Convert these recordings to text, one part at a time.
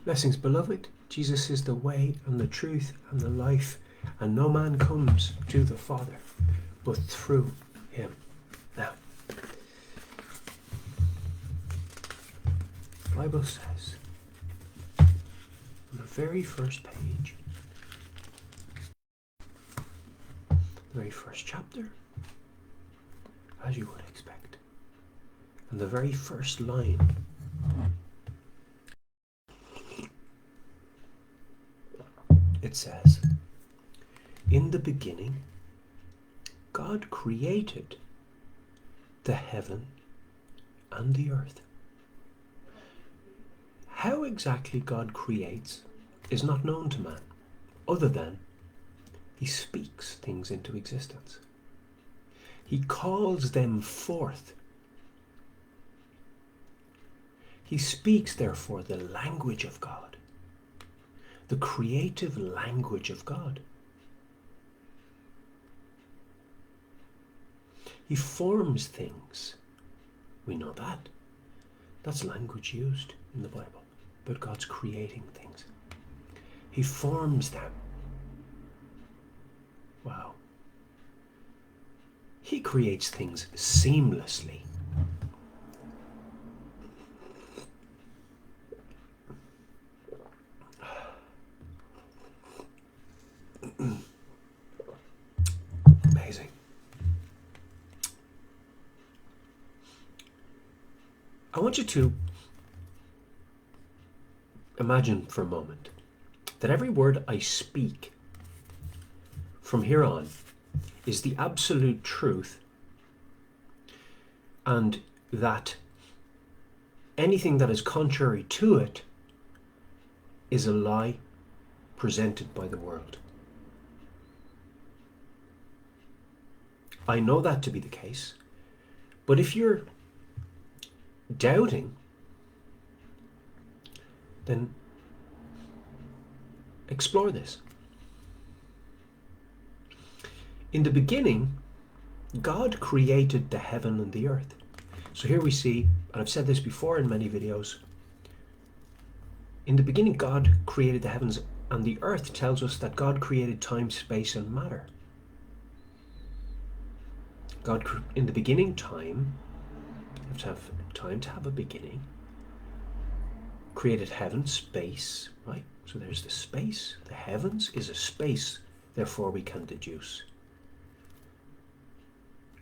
Blessings, beloved. Jesus is the way and the truth and the life, and no man comes to the Father but through him. Now, the Bible says on the very first page, the very first chapter, as you would expect, and the very first line, it says, "In the beginning, God created the heaven and the earth." How exactly God creates is not known to man, other than he speaks things into existence. He calls them forth. He speaks, therefore, the language of God, the creative language of God. He forms things. We know that. That's language used in the Bible. But God's creating things. He forms them. Wow. He creates things seamlessly. Amazing. I want you to imagine for a moment that every word I speak from here on is the absolute truth, and that anything that is contrary to it is a lie presented by the world. I know that to be the case, but if you're doubting, then explore this. In the beginning, God created the heaven and the earth. So here we see, and I've said this before in many videos, in the beginning God created the heavens and the earth tells us that God created time, space, and matter. God, in the beginning time, you have to have time to have a beginning, created heaven, space, right? So there's the space. The heavens is a space, therefore we can deduce.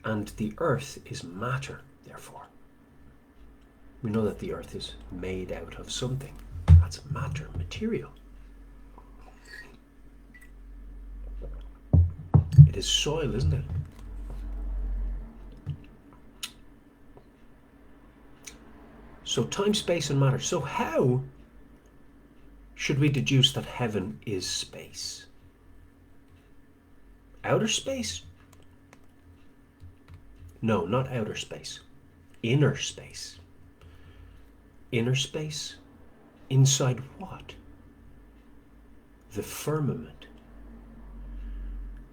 And the earth is matter, therefore. We know that the earth is made out of something. That's matter, material. It is soil, isn't it? So time, space, and matter. So how should we deduce that heaven is space? Outer space? No, not outer space. Inner space. Inner space? Inside what? The firmament.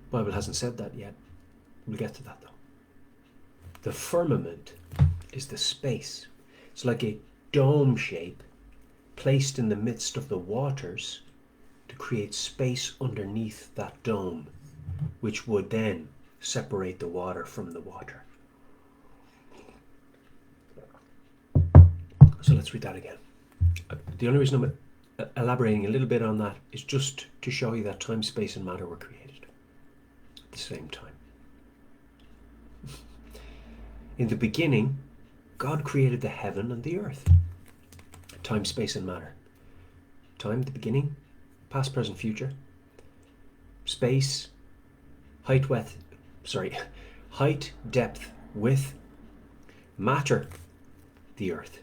The Bible hasn't said that yet. We'll get to that though. The firmament is the space. It's like a dome shape placed in the midst of the waters to create space underneath that dome, which would then separate the water from the water. So let's read that again. The only reason I'm elaborating a little bit on that is just to show you that time, space, and matter were created at the same time. In the beginning, God created the heaven and the earth. Time, space, and matter. Time, the beginning, past, present, future. Space, height, depth, width. Matter, the earth.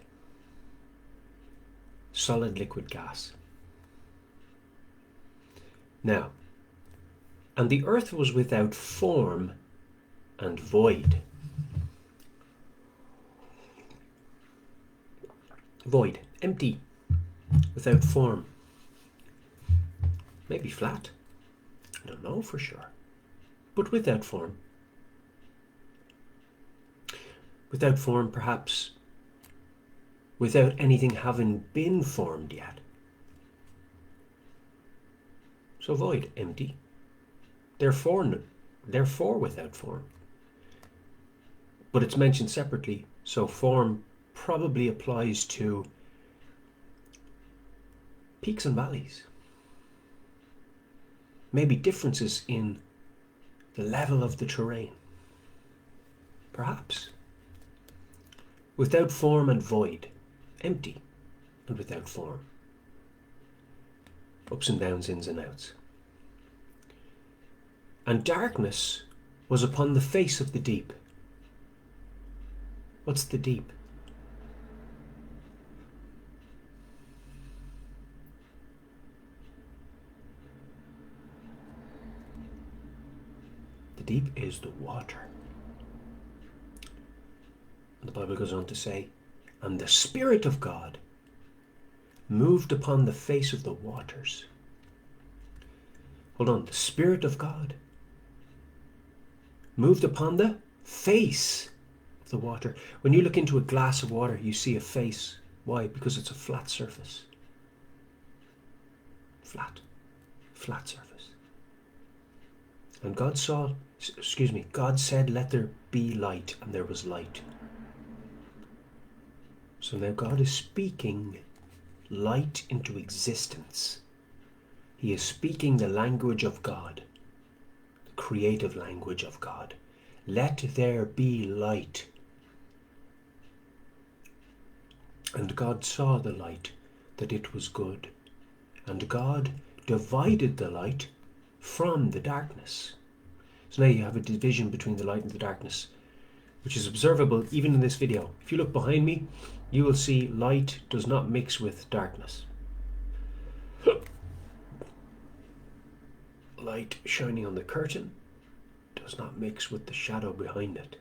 Solid, liquid, gas. Now, and the earth was without form and void. Void, empty, without form. Maybe flat. I don't know for sure. But without form. Without form, perhaps without anything having been formed yet. So void, empty. Therefore without form. But it's mentioned separately, so form probably applies to peaks and valleys. Maybe differences in the level of the terrain. Perhaps. Without form and void. Empty and without form. Ups and downs, ins and outs. And darkness was upon the face of the deep. What's the deep? The deep is the water. And the Bible goes on to say, and the Spirit of God moved upon the face of the waters. Hold on, the Spirit of God moved upon the face of the water. When you look into a glass of water, you see a face. Why? Because it's a flat surface. Flat surface. And God said, let there be light, and there was light. So now God is speaking light into existence. He is speaking the language of God, the creative language of God. Let there be light. And God saw the light, that it was good. And God divided the light from the darkness. So now you have a division between the light and the darkness, which is observable even in this video. If you look behind me, you will see light does not mix with darkness. Light shining on the curtain does not mix with the shadow behind it.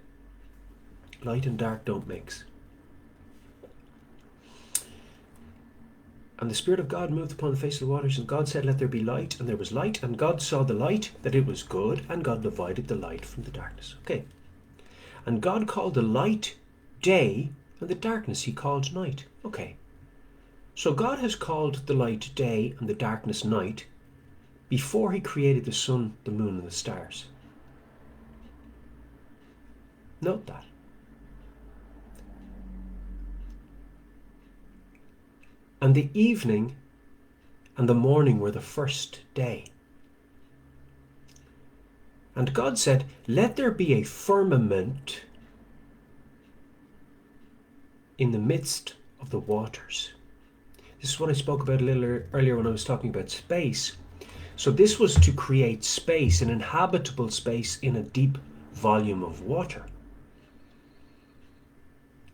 Light and dark don't mix. And the Spirit of God moved upon the face of the waters, and God said, let there be light, and there was light, and God saw the light, that it was good, and God divided the light from the darkness. Okay. And God called the light day, and the darkness he called night. Okay. So God has called the light day and the darkness night before he created the sun, the moon, and the stars. Note that. And the evening and the morning were the first day. And God said, let there be a firmament in the midst of the waters. This is what I spoke about a little earlier when I was talking about space. So this was to create space, an inhabitable space in a deep volume of water,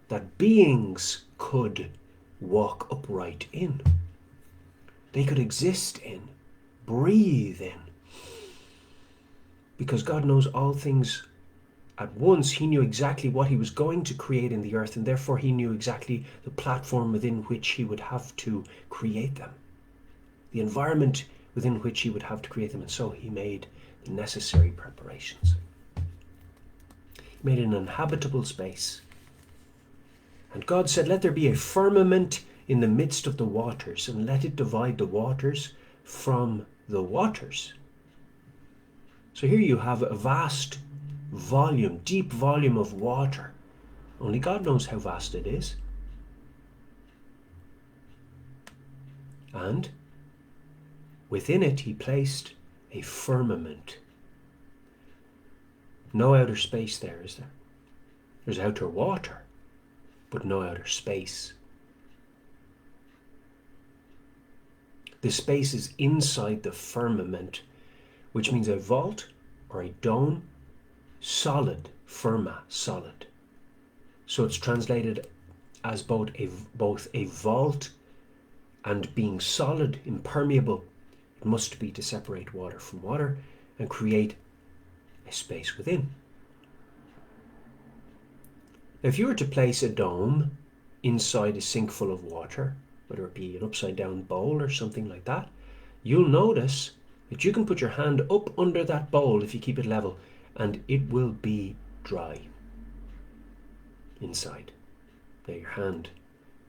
that beings could walk upright in. They could exist in, breathe in. Because God knows all things at once. He knew exactly what he was going to create in the earth, and therefore he knew exactly the platform within which he would have to create them, the environment within which he would have to create them, and so he made the necessary preparations. He made an inhabitable space. And God said, let there be a firmament in the midst of the waters, and let it divide the waters from the waters. So here you have a vast volume, deep volume of water. Only God knows how vast it is. And within it he placed a firmament. No outer space there, is there? There's outer water, but no outer space. The space is inside the firmament, which means a vault or a dome, solid, firma, solid. So it's translated as both a vault and being solid, impermeable. It must be to separate water from water and create a space within. Now, if you were to place a dome inside a sink full of water, whether it be an upside down bowl or something like that, you'll notice that you can put your hand up under that bowl if you keep it level, and it will be dry inside. Now your hand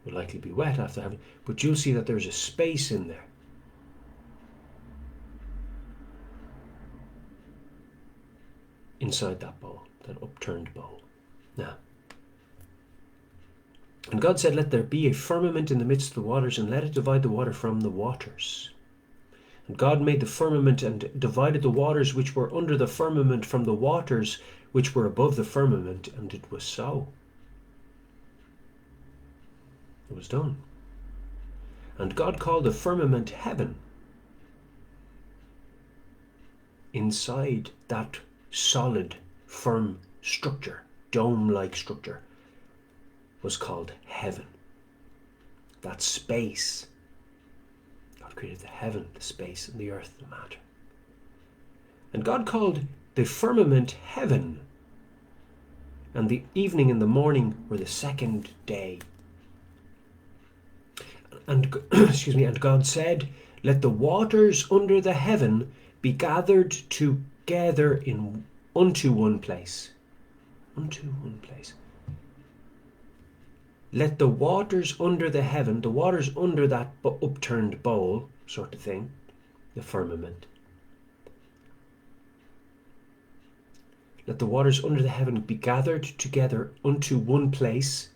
will likely be wet after having, but you'll see that there's a space in there. inside that bowl, that upturned bowl. Now, and God said, let there be a firmament in the midst of the waters, and let it divide the water from the waters. And God made the firmament and divided the waters which were under the firmament from the waters which were above the firmament, and it was so. It was done. And God called the firmament heaven. Inside that solid, firm structure, dome-like structure, was called heaven. That space. God created the heaven, the space, and the earth, the matter. And God called the firmament heaven. And the evening and the morning were the second day. And and God said, let the waters under the heaven be gathered together unto one place. Unto one place. Let the waters under the heaven, the waters under that upturned bowl, sort of thing, the firmament. Let the waters under the heaven be gathered together unto one place.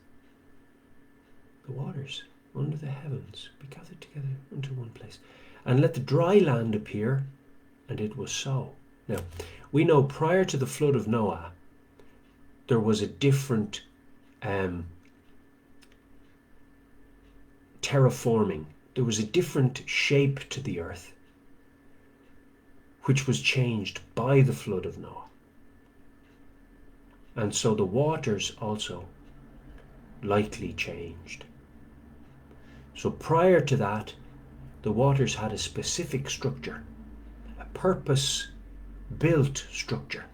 The waters under the heavens be gathered together unto one place. And let the dry land appear, and it was so. Now, we know prior to the flood of Noah, there was a different terraforming. There was a different shape to the earth, which was changed by the flood of Noah. And so the waters also likely changed. So prior to that, the waters had a specific structure, a purpose-built structure.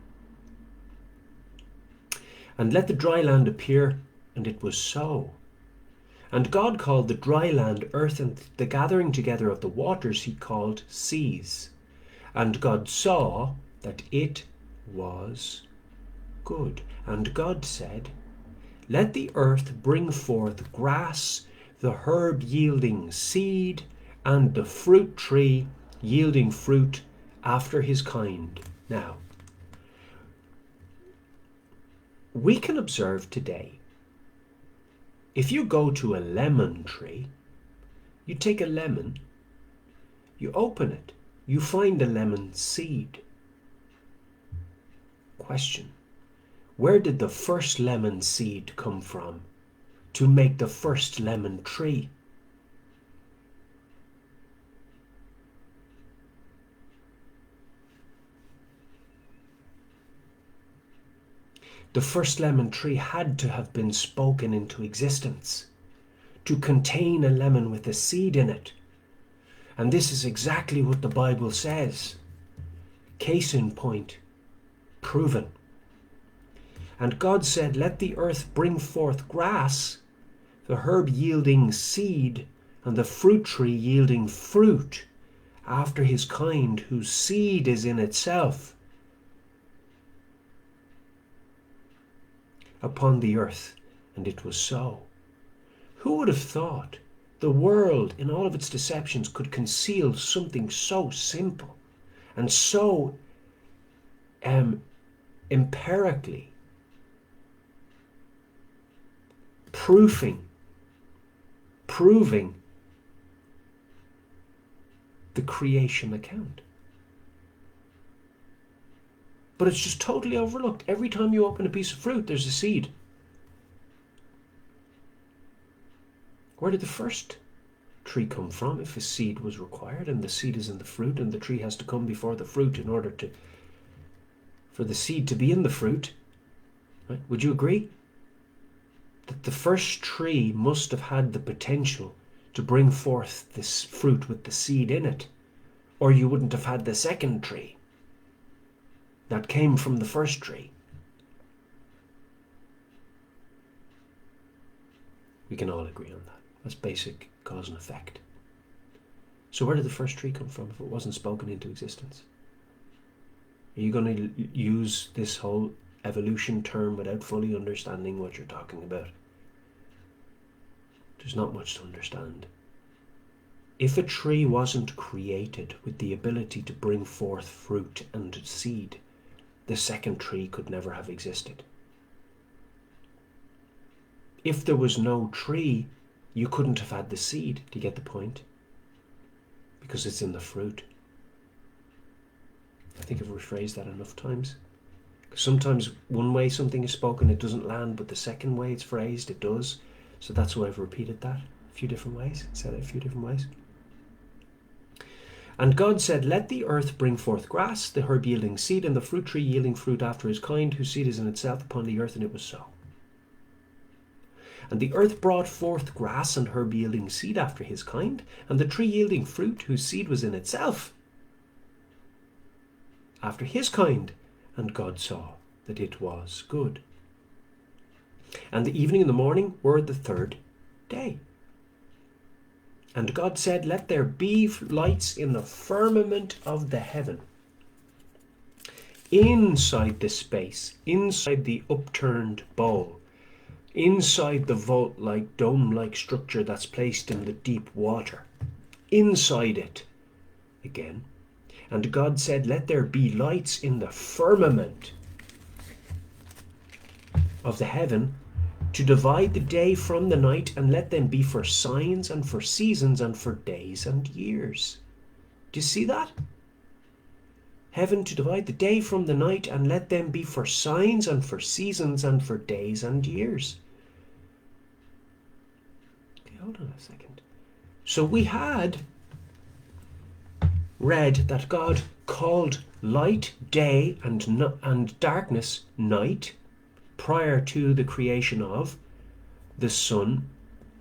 And let the dry land appear, and it was so. And God called the dry land earth, and the gathering together of the waters he called seas. And God saw that it was good. And God said, let the earth bring forth grass, the herb yielding seed, and the fruit tree yielding fruit after his kind. Now, we can observe today, if you go to a lemon tree, you take a lemon, you open it, you find a lemon seed. Question: where did the first lemon seed come from to make the first lemon tree? The first lemon tree had to have been spoken into existence to contain a lemon with a seed in it. And this is exactly what the Bible says. Case in point, proven. And God said, let the earth bring forth grass, the herb yielding seed, and the fruit tree yielding fruit, after his kind, whose seed is in itself, upon the earth. And it was so. Who would have thought the world, in all of its deceptions, could conceal something so simple and so empirically proving the creation account? But it's just totally overlooked. Every time you open a piece of fruit, there's a seed. Where did the first tree come from if a seed was required, and the seed is in the fruit, and the tree has to come before the fruit in order for the seed to be in the fruit? Right? Would you agree that the first tree must have had the potential to bring forth this fruit with the seed in it, or you wouldn't have had the second tree that came from the first tree? We can all agree on that. That's basic cause and effect. So where did the first tree come from if it wasn't spoken into existence? Are you going to use this whole evolution term without fully understanding what you're talking about? There's not much to understand. If a tree wasn't created with the ability to bring forth fruit and seed, the second tree could never have existed. If there was no tree, you couldn't have had the seed. Do you get the point? Because it's in the fruit. I think I've rephrased that enough times. Sometimes one way something is spoken, it doesn't land, but the second way it's phrased, it does. So that's why I've repeated that a few different ways, said it a few different ways. And God said, let the earth bring forth grass, the herb yielding seed, and the fruit tree yielding fruit after his kind, whose seed is in itself upon the earth, and it was so. And the earth brought forth grass and herb yielding seed after his kind, and the tree yielding fruit, whose seed was in itself after his kind. And God saw that it was good. And the evening and the morning were the third day. And God said, let there be lights in the firmament of the heaven, inside the space, inside the upturned bowl, inside the vault-like, dome-like structure that's placed in the deep water, inside it again. And God said, let there be lights in the firmament of the heaven to divide the day from the night, and let them be for signs and for seasons and for days and years. Do you see that? Heaven to divide the day from the night, and let them be for signs and for seasons and for days and years. Okay, hold on a second. So we had read that God called light day and darkness night prior to the creation of the sun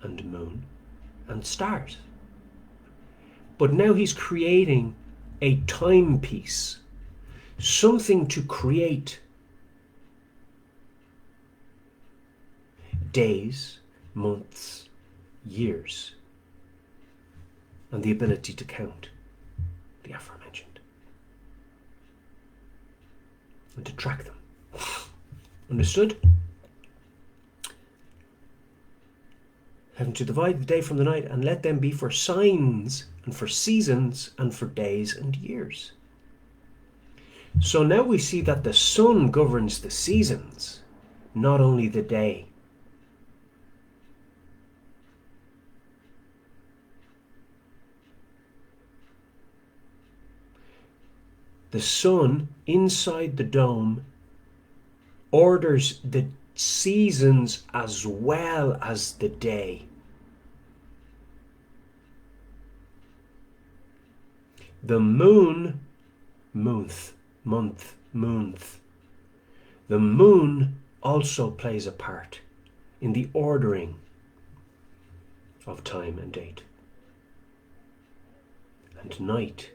and moon and stars. But now he's creating a timepiece, something to create days, months, years, and the ability to count the aforementioned and to track them. Understood? Heaven to divide the day from the night, and let them be for signs and for seasons and for days and years. So now we see that the sun governs the seasons, not only the day. The sun inside the dome orders the seasons as well as the day. The moon, month. The moon also plays a part in the ordering of time and date. And night.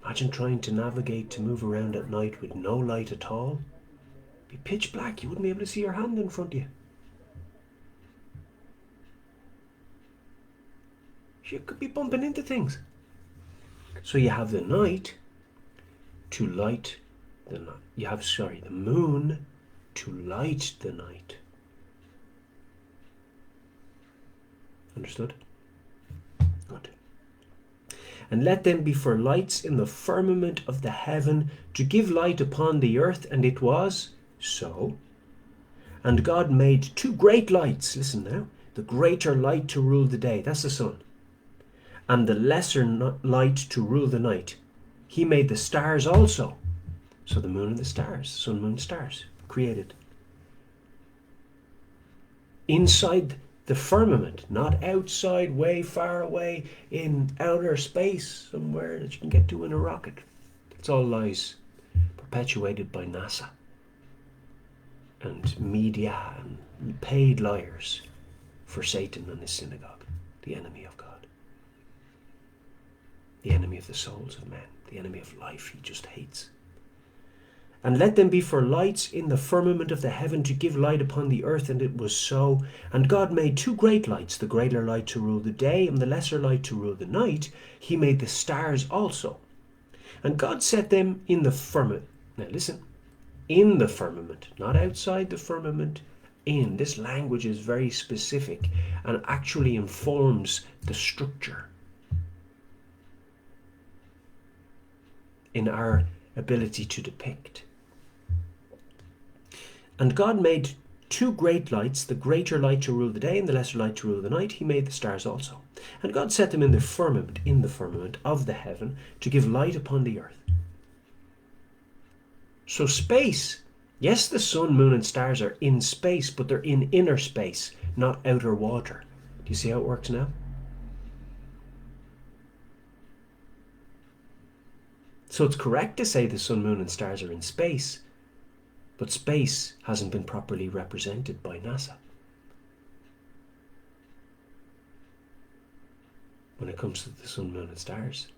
Imagine trying to navigate, to move around at night with no light at all. It'd be pitch black. You wouldn't be able to see your hand in front of you. You could be bumping into things. So you have the night to light the night. You have, the moon to light the night. Understood? Good. And let them be for lights in the firmament of the heaven, to give light upon the earth. And it was so. And God made two great lights. Listen now. The greater light to rule the day. That's the sun. And the lesser light to rule the night. He made the stars also. So the moon and the stars. Sun, moon, stars. Created. Inside the firmament, not outside, way far away in outer space somewhere that you can get to in a rocket. It's all lies perpetuated by NASA and media and paid liars for Satan and his synagogue, the enemy of God, the enemy of the souls of men, the enemy of life he just hates. And let them be for lights in the firmament of the heaven, to give light upon the earth. And it was so. And God made two great lights, the greater light to rule the day, and the lesser light to rule the night. He made the stars also. And God set them in the firmament. Now listen, in the firmament, not outside the firmament, in. This language is very specific and actually informs the structure in our ability to depict And God made two great lights, the greater light to rule the day and the lesser light to rule the night. He made the stars also. And God set them in the firmament of the heaven, to give light upon the earth. So space, yes, the sun, moon, and stars are in space, but they're in inner space, not outer water. Do you see how it works now? So it's correct to say the sun, moon, and stars are in space, but space hasn't been properly represented by NASA when it comes to the sun, moon, and stars.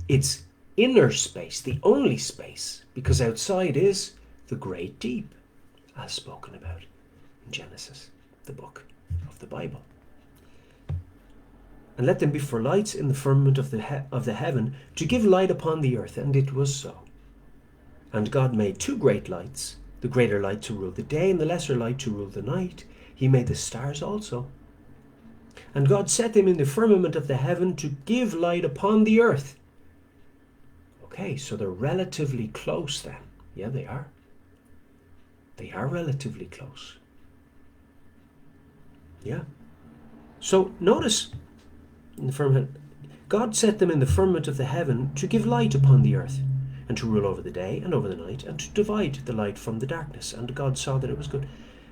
It's inner space, the only space, because outside is the great deep, as spoken about in Genesis, the book of the Bible. And let them be for lights in the firmament of the heaven, to give light upon the earth. And it was so. And God made two great lights, the greater light to rule the day and the lesser light to rule the night. He made the stars also. And God set them in the firmament of the heaven to give light upon the earth. Okay, so they're relatively close then. Yeah, they are. They are relatively close. Yeah. So notice, in the firmament, God set them in the firmament of the heaven to give light upon the earth, and to rule over the day and over the night, and to divide the light from the darkness. And God saw that it was good.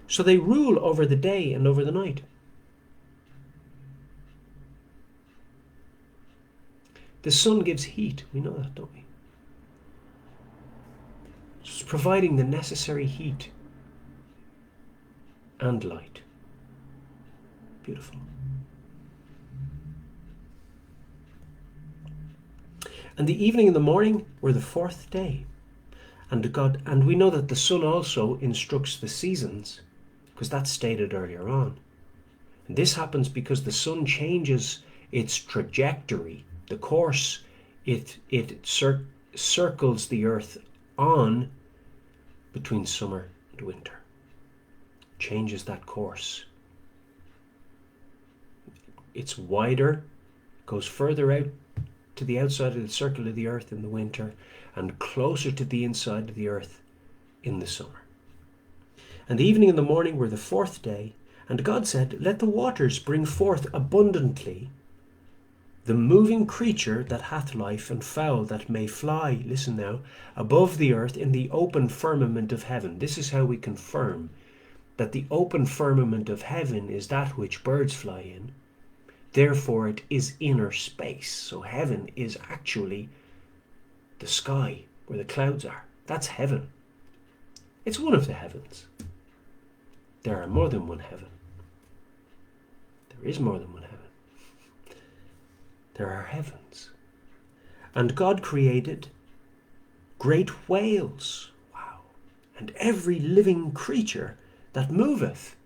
So they rule over the day and over the night. The sun gives heat. We know that, don't we? It's providing the necessary heat and light. Beautiful. And the evening and the morning were the fourth day. And we know that the sun also instructs the seasons, because that's stated earlier on. And this happens because the sun changes its trajectory, the course it circles the earth on between summer and winter. Changes that course. It's wider, goes further out to the outside of the circle of the earth in the winter, and closer to the inside of the earth in the summer. And the evening and the morning were the fourth day. And God said, let the waters bring forth abundantly the moving creature that hath life, and fowl that may fly, listen now, above the earth in the open firmament of heaven. This is how we confirm that the open firmament of heaven is that which birds fly in. Therefore it is inner space. So heaven is actually the sky where the clouds are. That's heaven. It's one of the heavens. There are more than one heaven. There is more than one heaven. There are heavens. And God created great whales, wow, and every living creature that moveth,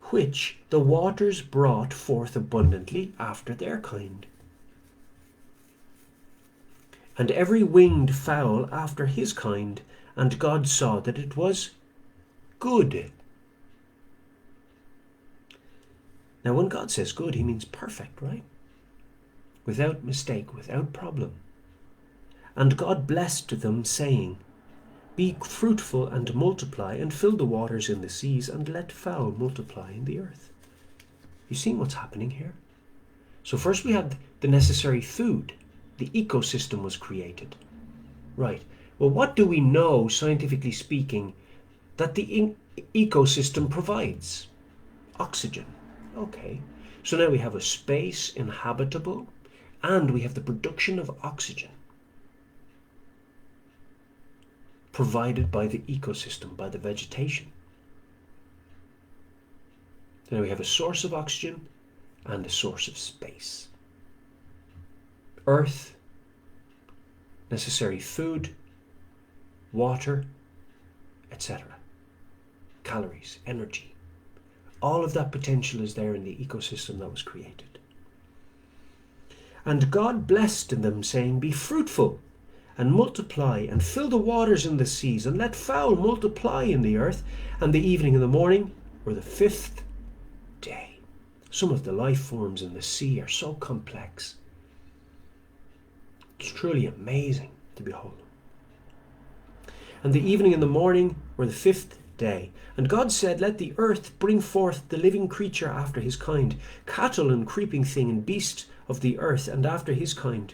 which the waters brought forth abundantly after their kind, and every winged fowl after his kind. And God saw that it was good. Now when God says good, he means perfect, right? Without mistake, without problem. And God blessed them, saying, be fruitful and multiply, and fill the waters in the seas, and let fowl multiply in the earth. You see what's happening here? So first we had the necessary food. The ecosystem was created. Right. Well, what do we know, scientifically speaking, that the ecosystem provides? Oxygen. Okay. So now we have a space inhabitable, and we have the production of oxygen provided by the ecosystem, by the vegetation. Now we have a source of oxygen and a source of space. Earth, necessary food, water, etc. Calories, energy. All of that potential is there in the ecosystem that was created. And God blessed them, saying, be fruitful and multiply, and fill the waters in the seas, and let fowl multiply in the earth. And the evening and the morning were the fifth day. Some of the life forms in the sea are so complex. It's truly amazing to behold. And the evening and the morning were the fifth day. And God said, let the earth bring forth the living creature after his kind, cattle and creeping thing and beast of the earth, and after his kind.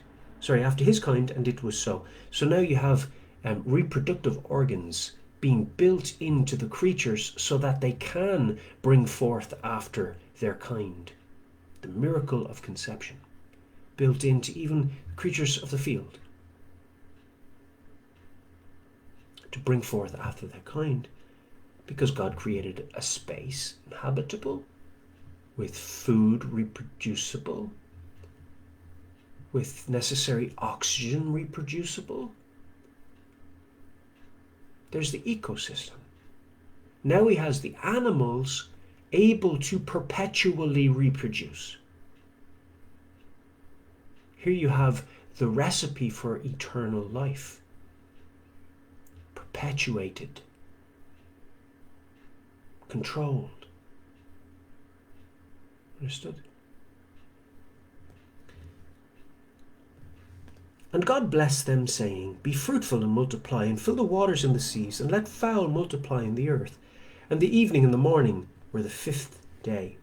And it was so. So now you have reproductive organs being built into the creatures so that they can bring forth after their kind. The miracle of conception, built into even creatures of the field, to bring forth after their kind, because God created a space habitable, with food reproducible, with necessary oxygen reproducible. There's the ecosystem. Now he has the animals able to perpetually reproduce. Here you have the recipe for eternal life. Perpetuated, controlled. Understood? And God blessed them, saying, be fruitful and multiply, and fill the waters and the seas, and let fowl multiply in the earth. And the evening and the morning were the fifth day.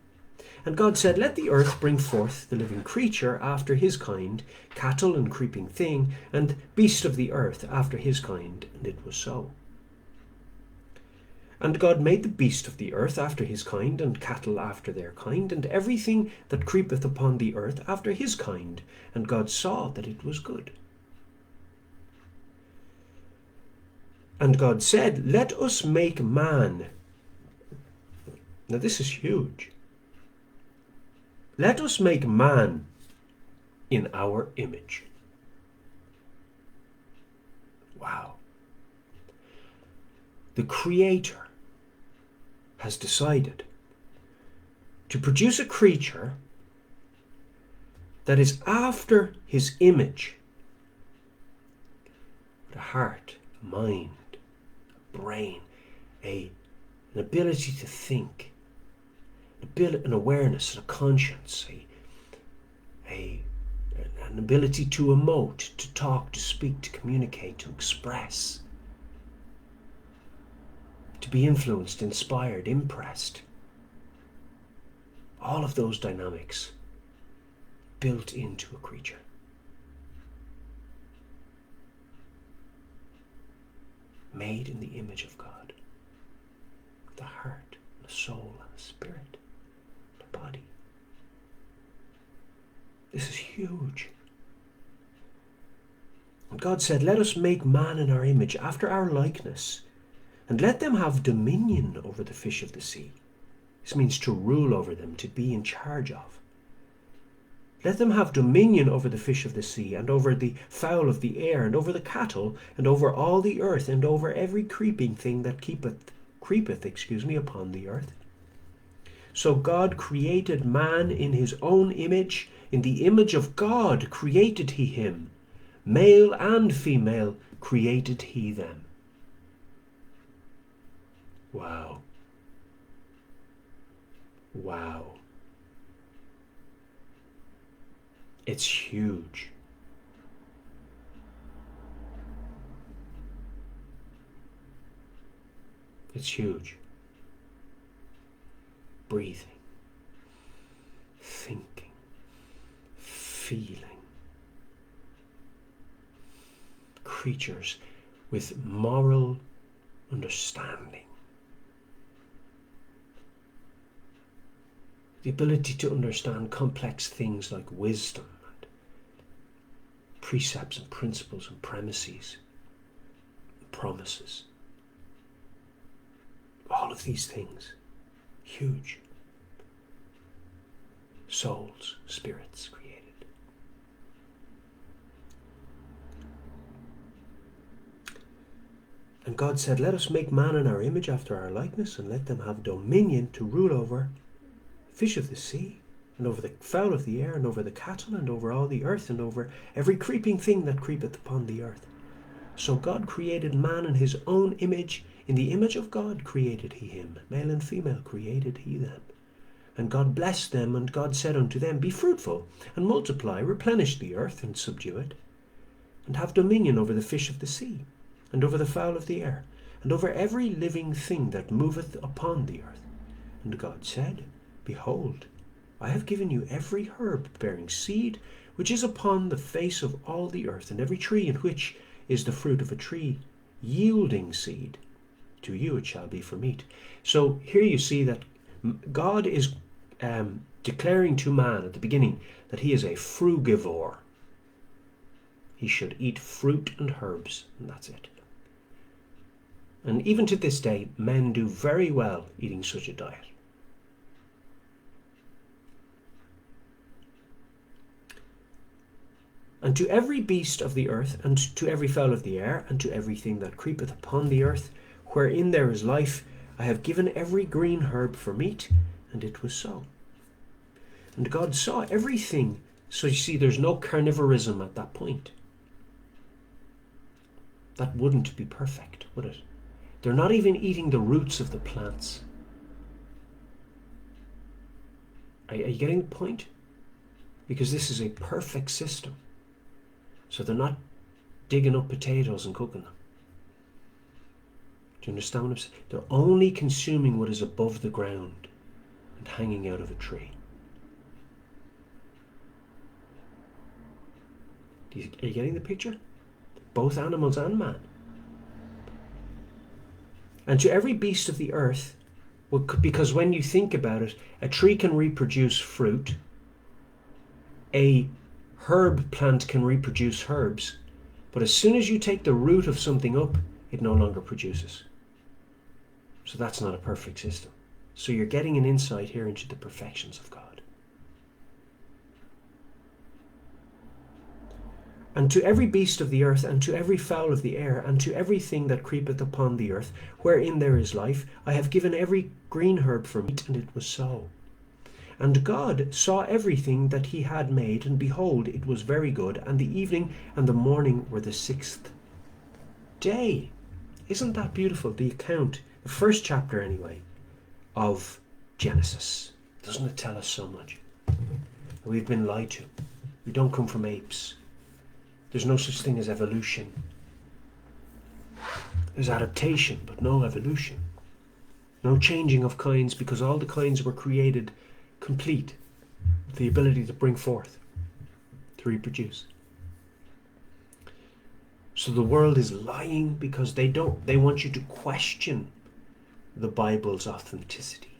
And God said, let the earth bring forth the living creature after his kind, cattle and creeping thing, and beast of the earth after his kind. And it was so. And God made the beast of the earth after his kind, and cattle after their kind, and everything that creepeth upon the earth after his kind. And God saw that it was good. And God said, let us make man. Now this is huge. Let us make man in our image. Wow. The Creator has decided to produce a creature that is after his image, with a heart, a mind, a brain, an ability to think, an awareness, and a conscience, an ability to emote, to talk, to speak, to communicate, to express, to be influenced, inspired, impressed. All of those dynamics built into a creature. Made in the image of God. The heart, the soul, and the spirit, the body. This is huge. And God said, let us make man in our image, after our likeness, and let them have dominion over the fish of the sea. This means to rule over them, to be in charge of. Let them have dominion over the fish of the sea, and over the fowl of the air, and over the cattle, and over all the earth, and over every creeping thing that creepeth upon the earth. So God created man in his own image. In the image of God created he him. Male and female created he them. Wow. Wow. It's huge. It's huge. Breathing, thinking, feeling. Creatures with moral understanding. The ability to understand complex things like wisdom and precepts and principles and premises and promises. All of these things, huge. Souls, spirits created. And God said, let us make man in our image after our likeness, and let them have dominion to rule over fish of the sea, and over the fowl of the air, and over the cattle, and over all the earth, and over every creeping thing that creepeth upon the earth. So God created man in his own image. In the image of God created he him. Male and female created he them. And God blessed them, and God said unto them, be fruitful, and multiply, replenish the earth, and subdue it, and have dominion over the fish of the sea, and over the fowl of the air, and over every living thing that moveth upon the earth. And God said, Behold, I have given you every herb bearing seed, which is upon the face of all the earth, and every tree in which is the fruit of a tree, yielding seed. To you it shall be for meat. So here you see that God is declaring to man at the beginning that he is a frugivore. He should eat fruit and herbs, and that's it. And even to this day, men do very well eating such a diet. And to every beast of the earth, and to every fowl of the air, and to everything that creepeth upon the earth, wherein there is life, I have given every green herb for meat. And it was so. And God saw everything. So you see, there's no carnivorism at that point. That wouldn't be perfect, would it? They're not even eating the roots of the plants. Are you getting the point? Because this is a perfect system. So they're not digging up potatoes and cooking them. Do you understand what I'm saying? They're only consuming what is above the ground and hanging out of a tree. Are you getting the picture? Both animals and man. And to every beast of the earth, because when you think about it, a tree can reproduce fruit, a herb plant can reproduce herbs, but as soon as you take the root of something up, it no longer produces. So that's not a perfect system. So you're getting an insight here into the perfections of God. And to every beast of the earth, and to every fowl of the air, and to everything that creepeth upon the earth, wherein there is life, I have given every green herb for meat. And it was so. And God saw everything that he had made, and behold, it was very good. And the evening and the morning were the sixth day. Isn't that beautiful? The account, the first chapter anyway, of Genesis. Doesn't it tell us so much? We've been lied to. We don't come from apes. There's no such thing as evolution. There's adaptation, but no evolution. No changing of kinds, because all the kinds were created complete. The ability to bring forth, to reproduce. So the world is lying because they want you to question the Bible's authenticity,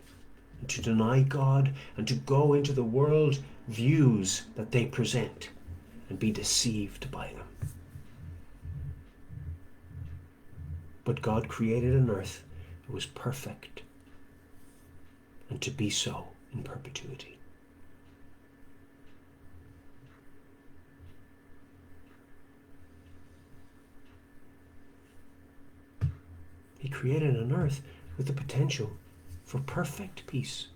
and to deny God, and to go into the world views that they present and be deceived by them. But God created an earth that was perfect, and to be so in perpetuity. He created an earth with the potential for perfect peace.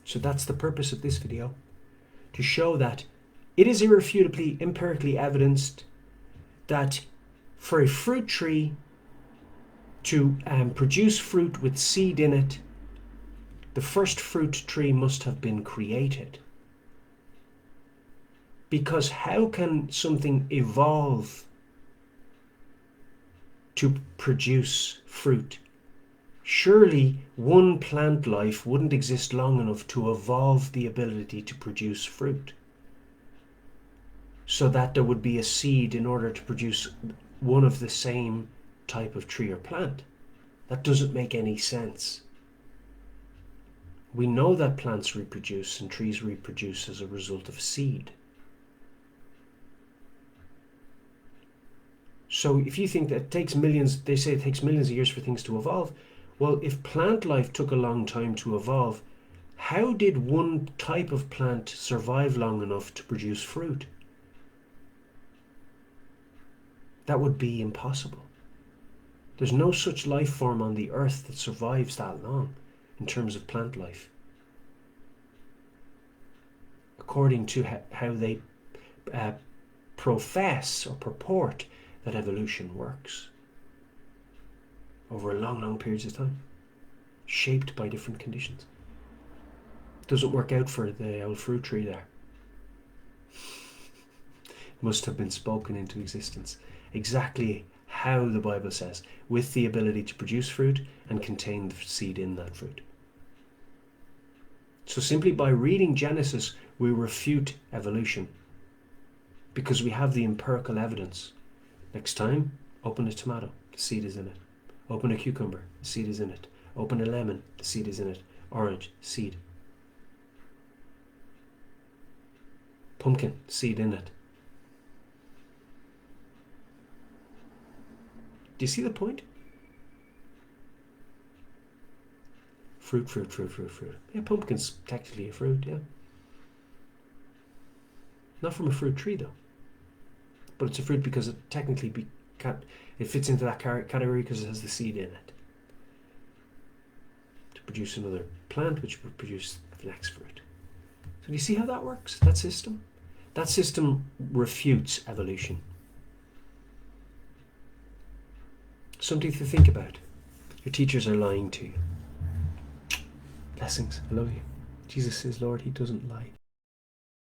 So that's the purpose of this video, to show that it is irrefutably, empirically evidenced that for a fruit tree to produce fruit with seed in it, the first fruit tree must have been created. Because how can something evolve to produce fruit? Surely one plant life wouldn't exist long enough to evolve the ability to produce fruit, so that there would be a seed in order to produce one of the same type of tree or plant. That doesn't make any sense. We know that plants reproduce and trees reproduce as a result of seed. So if you think that it takes millions, they say it takes millions of years for things to evolve. Well, if plant life took a long time to evolve, how did one type of plant survive long enough to produce fruit? That would be impossible. There's no such life form on the earth that survives that long in terms of plant life, according to how they profess or purport that evolution works over long periods of time, shaped by different conditions. It doesn't work out for the old fruit tree there. must have been spoken into existence, exactly how the Bible says, with the ability to produce fruit and contain the seed in that fruit. So simply by reading Genesis, we refute evolution because we have the empirical evidence. Next time, open a tomato, the seed is in it. Open a cucumber, the seed is in it. Open a lemon, the seed is in it. Orange, seed. Pumpkin, seed in it. Do you see the point? Fruit, fruit, fruit, fruit, fruit. Yeah, pumpkin's technically a fruit, yeah. Not from a fruit tree, though. But it's a fruit because it technically it fits into that category because it has the seed in it to produce another plant, which would produce the next fruit. So do you see how that works? That system? That system refutes evolution. Something to think about. Your teachers are lying to you. Blessings. I love you. Jesus is Lord. He doesn't lie.